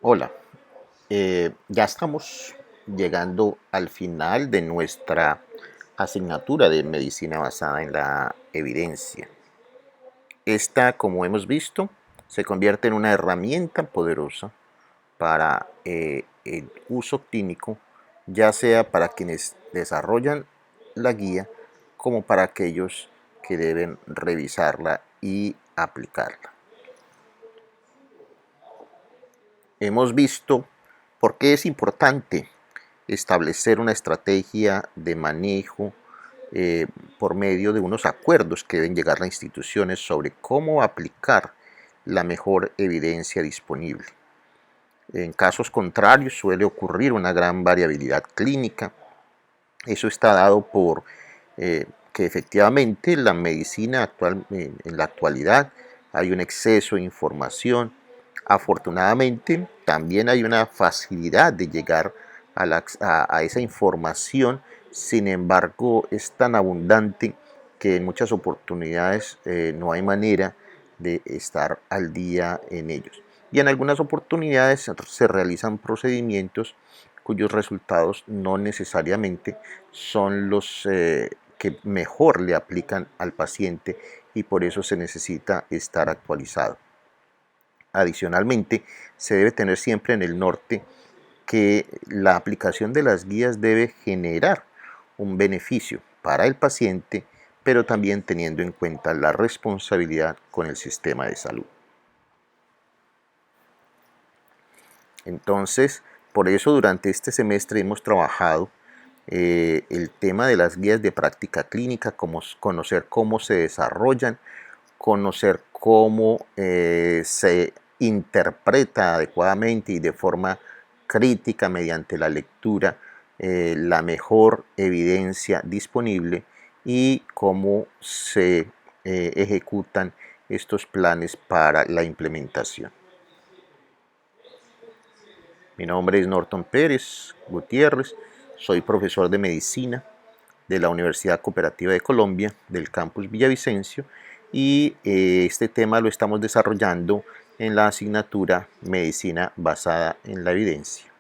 Hola, ya estamos llegando al final de nuestra asignatura de medicina basada en la evidencia. Esta, como hemos visto, se convierte en una herramienta poderosa para el uso clínico, ya sea para quienes desarrollan la guía como para aquellos que deben revisarla y aplicarla. Hemos visto por qué es importante establecer una estrategia de manejo eh, por medio de unos acuerdos que deben llegar las instituciones sobre cómo aplicar la mejor evidencia disponible. En casos contrarios suele ocurrir una gran variabilidad clínica. Eso está dado por que efectivamente la medicina actual, en la actualidad hay un exceso de información. Afortunadamente también hay una facilidad de llegar a esa información, sin embargo es tan abundante que en muchas oportunidades no hay manera de estar al día en ellos. Y en algunas oportunidades se realizan procedimientos cuyos resultados no necesariamente son los que mejor le aplican al paciente y por eso se necesita estar actualizado. Adicionalmente, se debe tener siempre en el norte que la aplicación de las guías debe generar un beneficio para el paciente, pero también teniendo en cuenta la responsabilidad con el sistema de salud. Entonces, por eso durante este semestre hemos trabajado el tema de las guías de práctica clínica, como conocer cómo se desarrollan, conocer cómo se interpreta adecuadamente y de forma crítica mediante la lectura la mejor evidencia disponible y cómo se ejecutan estos planes para la implementación. Mi nombre es Norton Pérez Gutiérrez, soy profesor de medicina de la Universidad Cooperativa de Colombia, del campus Villavicencio, y este tema lo estamos desarrollando en la asignatura Medicina basada en la evidencia.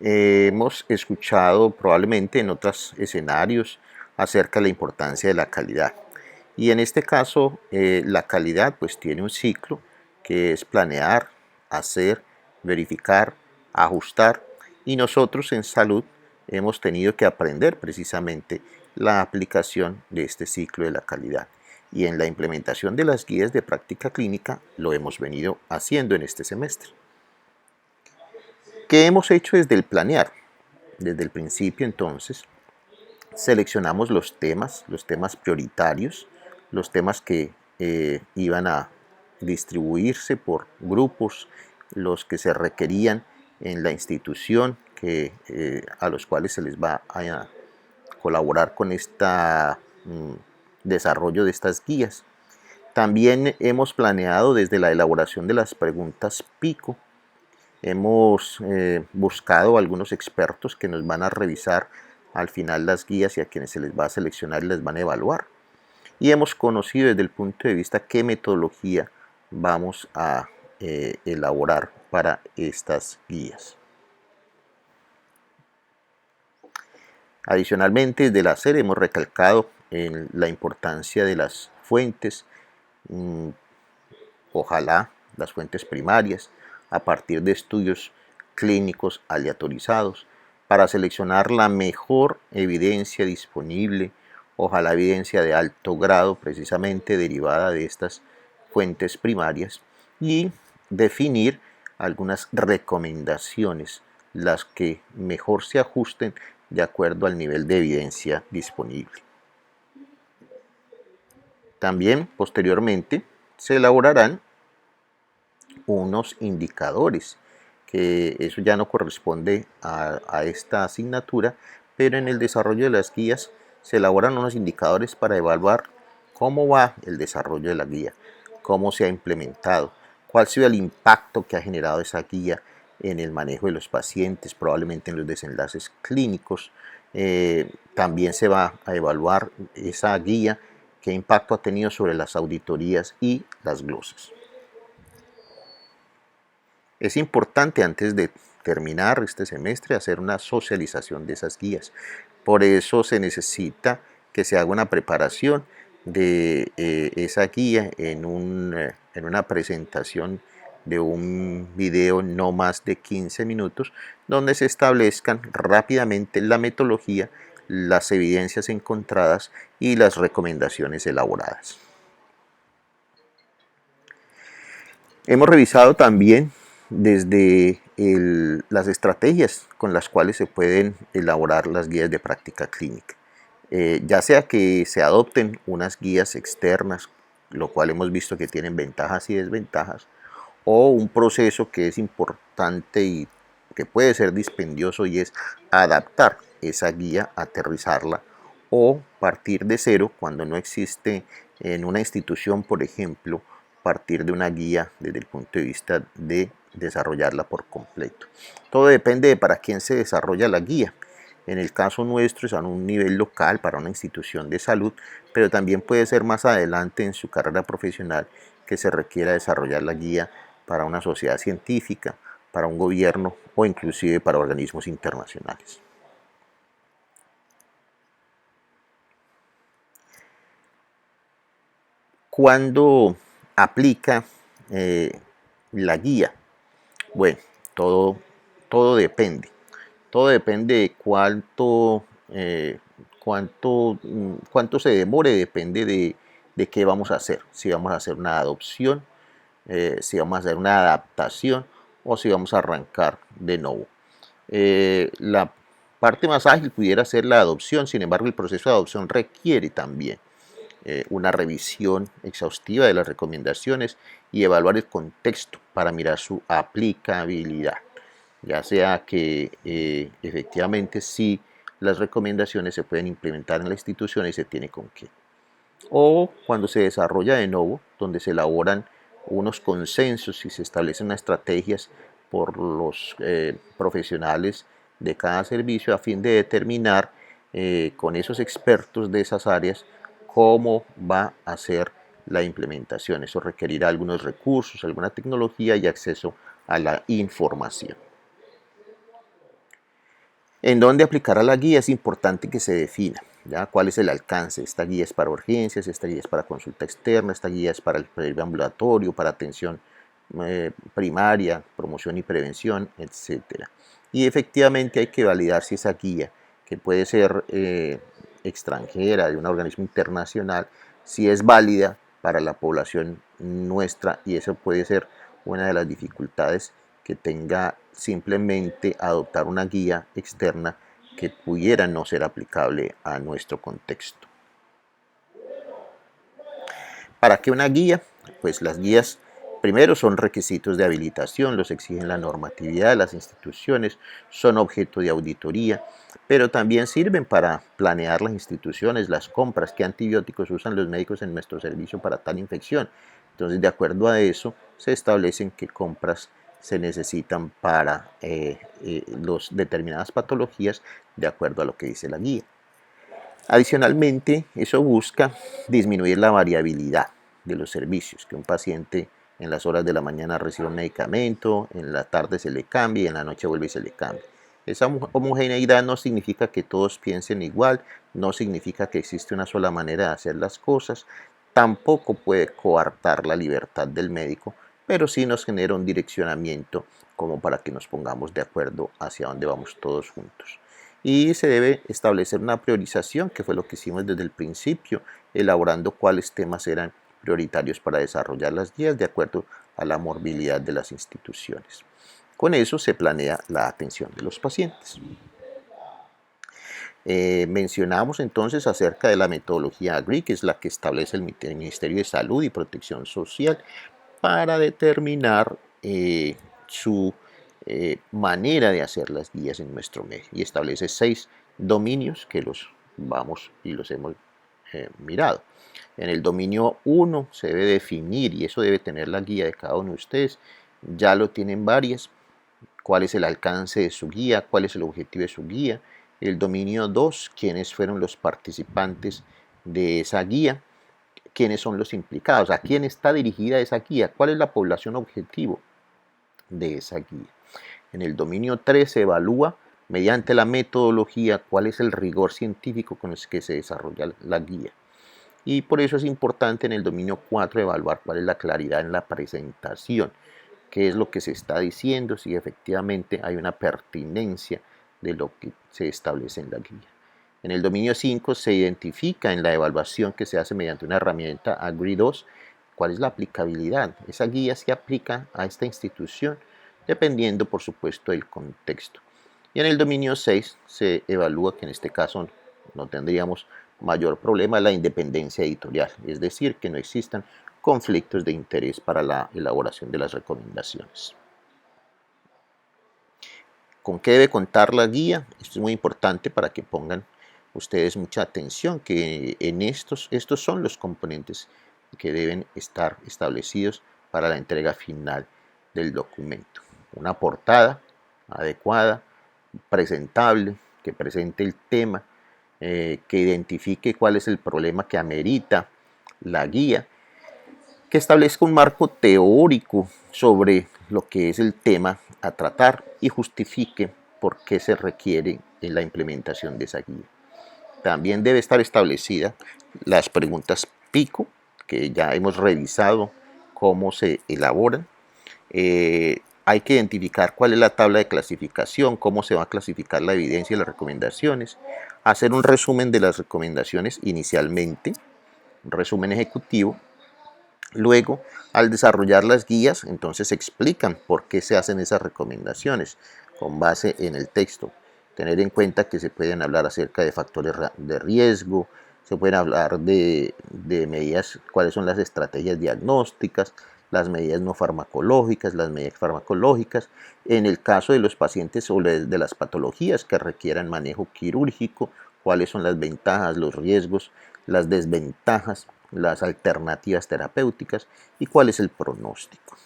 Hemos escuchado probablemente en otros escenarios acerca de la importancia de la calidad. Y en este caso, la calidad pues tiene un ciclo que es planear, hacer, verificar, ajustar. Y nosotros en salud hemos tenido que aprender precisamente la aplicación de este ciclo de la calidad. Y en la implementación de las guías de práctica clínica lo hemos venido haciendo en este semestre. ¿Qué hemos hecho desde el planear? Desde el principio entonces seleccionamos los temas prioritarios, los temas que iban a distribuirse por grupos, los que se requerían en la institución a los cuales se les va a colaborar con este desarrollo de estas guías. También hemos planeado desde la elaboración de las preguntas PICO. Hemos buscado algunos expertos que nos van a revisar al final las guías y a quienes se les va a seleccionar y les van a evaluar. Y hemos conocido desde el punto de vista qué metodología vamos a elaborar para estas guías. Adicionalmente, desde la SER hemos recalcado en la importancia de las fuentes, ojalá las fuentes primarias, a partir de estudios clínicos aleatorizados, para seleccionar la mejor evidencia disponible, ojalá evidencia de alto grado precisamente derivada de estas fuentes primarias, y definir algunas recomendaciones, las que mejor se ajusten de acuerdo al nivel de evidencia disponible. También posteriormente se elaborarán unos indicadores, que eso ya no corresponde a esta asignatura, pero en el desarrollo de las guías se elaboran unos indicadores para evaluar cómo va el desarrollo de la guía, cómo se ha implementado, cuál ha sido el impacto que ha generado esa guía en el manejo de los pacientes, probablemente en los desenlaces clínicos. También se va a evaluar esa guía, qué impacto ha tenido sobre las auditorías y las glosas. Es importante antes de terminar este semestre hacer una socialización de esas guías. Por eso se necesita que se haga una preparación de esa guía en una presentación de un video no más de 15 minutos, donde se establezcan rápidamente la metodología, las evidencias encontradas y las recomendaciones elaboradas. Hemos revisado también desde las estrategias con las cuales se pueden elaborar las guías de práctica clínica. Ya sea que se adopten unas guías externas, lo cual hemos visto que tienen ventajas y desventajas, o un proceso que es importante y que puede ser dispendioso, y es adaptar esa guía, aterrizarla o partir de cero cuando no existe en una institución, por ejemplo, partir de una guía desde el punto de vista de desarrollarla por completo. Todo depende de para quién se desarrolla la guía. En el caso nuestro es a un nivel local para una institución de salud, pero también puede ser más adelante en su carrera profesional que se requiera desarrollar la guía para una sociedad científica, para un gobierno o inclusive para organismos internacionales. ¿Cuándo aplica la guía? Bueno, todo depende. Todo depende de cuánto se demore, depende de qué vamos a hacer. Si vamos a hacer una adopción, si vamos a hacer una adaptación o si vamos a arrancar de nuevo. La parte más ágil pudiera ser la adopción, sin embargo el proceso de adopción requiere también una revisión exhaustiva de las recomendaciones y evaluar el contexto para mirar su aplicabilidad, ya sea que efectivamente sí las recomendaciones se pueden implementar en la institución y se tiene con qué. O cuando se desarrolla de nuevo, donde se elaboran unos consensos y se establecen estrategias por los profesionales de cada servicio a fin de determinar con esos expertos de esas áreas cómo va a ser la implementación. Eso requerirá algunos recursos, alguna tecnología y acceso a la información. En dónde aplicará la guía es importante que se defina, ¿ya? ¿Cuál es el alcance? Esta guía es para urgencias, esta guía es para consulta externa, esta guía es para el ambulatorio, para atención primaria, promoción y prevención, etc. Y efectivamente hay que validar si esa guía, que puede ser extranjera, de un organismo internacional, si es válida para la población nuestra, y eso puede ser una de las dificultades que tenga simplemente adoptar una guía externa que pudiera no ser aplicable a nuestro contexto. ¿Para qué una guía? Pues las guías primero son requisitos de habilitación, los exigen la normatividad de las instituciones, son objeto de auditoría, pero también sirven para planear las instituciones, las compras, qué antibióticos usan los médicos en nuestro servicio para tal infección. Entonces, de acuerdo a eso, se establecen qué compras se necesitan para las determinadas patologías de acuerdo a lo que dice la guía. Adicionalmente, eso busca disminuir la variabilidad de los servicios, que un paciente en las horas de la mañana reciba un medicamento, en la tarde se le cambie y en la noche vuelve y se le cambie. Esa homogeneidad no significa que todos piensen igual, no significa que existe una sola manera de hacer las cosas, tampoco puede coartar la libertad del médico, pero sí nos genera un direccionamiento como para que nos pongamos de acuerdo hacia dónde vamos todos juntos. Y se debe establecer una priorización, que fue lo que hicimos desde el principio, elaborando cuáles temas eran prioritarios para desarrollar las guías de acuerdo a la morbilidad de las instituciones. Con eso se planea la atención de los pacientes. Mencionamos entonces acerca de la metodología AGRI, que es la que establece el Ministerio de Salud y Protección Social para determinar su manera de hacer las guías en nuestro medio, y establece 6 dominios que los vamos y los hemos mirado. En el dominio 1 se debe definir, y eso debe tener la guía de cada uno de ustedes, ya lo tienen varias, cuál es el alcance de su guía, cuál es el objetivo de su guía. El dominio 2, quiénes fueron los participantes de esa guía, quiénes son los implicados, a quién está dirigida esa guía, cuál es la población objetivo de esa guía. En el dominio 3 se evalúa mediante la metodología cuál es el rigor científico con el que se desarrolla la guía. Y por eso es importante en el dominio 4 evaluar cuál es la claridad en la presentación, qué es lo que se está diciendo, si efectivamente hay una pertinencia de lo que se establece en la guía. En el dominio 5 se identifica en la evaluación que se hace mediante una herramienta Agree2 cuál es la aplicabilidad. Esa guía se aplica a esta institución dependiendo, por supuesto, del contexto. Y en el dominio 6 se evalúa que en este caso no tendríamos mayor problema la independencia editorial, es decir, que no existan conflictos de interés para la elaboración de las recomendaciones. ¿Con qué debe contar la guía? Esto es muy importante para que pongan ustedes mucha atención, que en estos son los componentes que deben estar establecidos para la entrega final del documento. Una portada adecuada, presentable, que presente el tema, que identifique cuál es el problema que amerita la guía, que establezca un marco teórico sobre lo que es el tema a tratar y justifique por qué se requiere en la implementación de esa guía. También debe estar establecida las preguntas PICO, que ya hemos revisado cómo se elaboran. Hay que identificar cuál es la tabla de clasificación, cómo se va a clasificar la evidencia y las recomendaciones, hacer un resumen de las recomendaciones inicialmente, un resumen ejecutivo. Luego, al desarrollar las guías, entonces se explican por qué se hacen esas recomendaciones con base en el texto. Tener en cuenta que se pueden hablar acerca de factores de riesgo, se pueden hablar de medidas, cuáles son las estrategias diagnósticas, las medidas no farmacológicas, las medidas farmacológicas, en el caso de los pacientes o de las patologías que requieran manejo quirúrgico, cuáles son las ventajas, los riesgos, las desventajas, las alternativas terapéuticas y cuál es el pronóstico.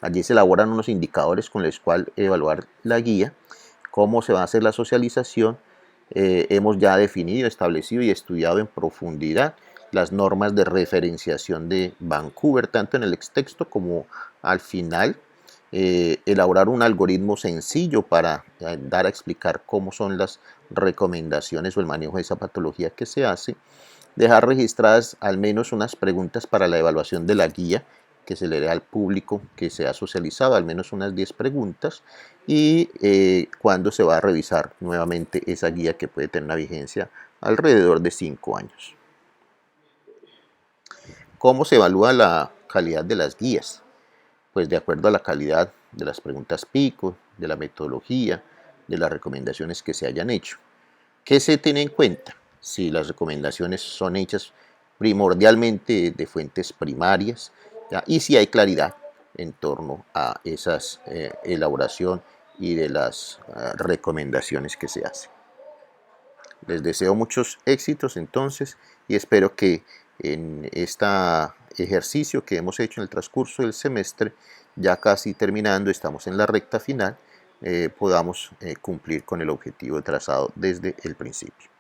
Allí se elaboran unos indicadores con los cuales evaluar la guía, cómo se va a hacer la socialización. Hemos ya definido, establecido y estudiado en profundidad las normas de referenciación de Vancouver, tanto en el texto como al final. Elaborar un algoritmo sencillo para dar a explicar cómo son las recomendaciones o el manejo de esa patología que se hace. Dejar registradas al menos unas preguntas para la evaluación de la guía que se le dé al público que se ha socializado, al menos unas 10 preguntas, y cuándo se va a revisar nuevamente esa guía que puede tener una vigencia alrededor de 5 años. ¿Cómo se evalúa la calidad de las guías? Pues de acuerdo a la calidad de las preguntas PICO, de la metodología, de las recomendaciones que se hayan hecho. ¿Qué se tiene en cuenta? Si las recomendaciones son hechas primordialmente de fuentes primarias, ¿ya? Y si hay claridad en torno a esa elaboración y de las recomendaciones que se hacen. Les deseo muchos éxitos entonces y espero que en este ejercicio que hemos hecho en el transcurso del semestre, ya casi terminando, estamos en la recta final, podamos cumplir con el objetivo trazado desde el principio.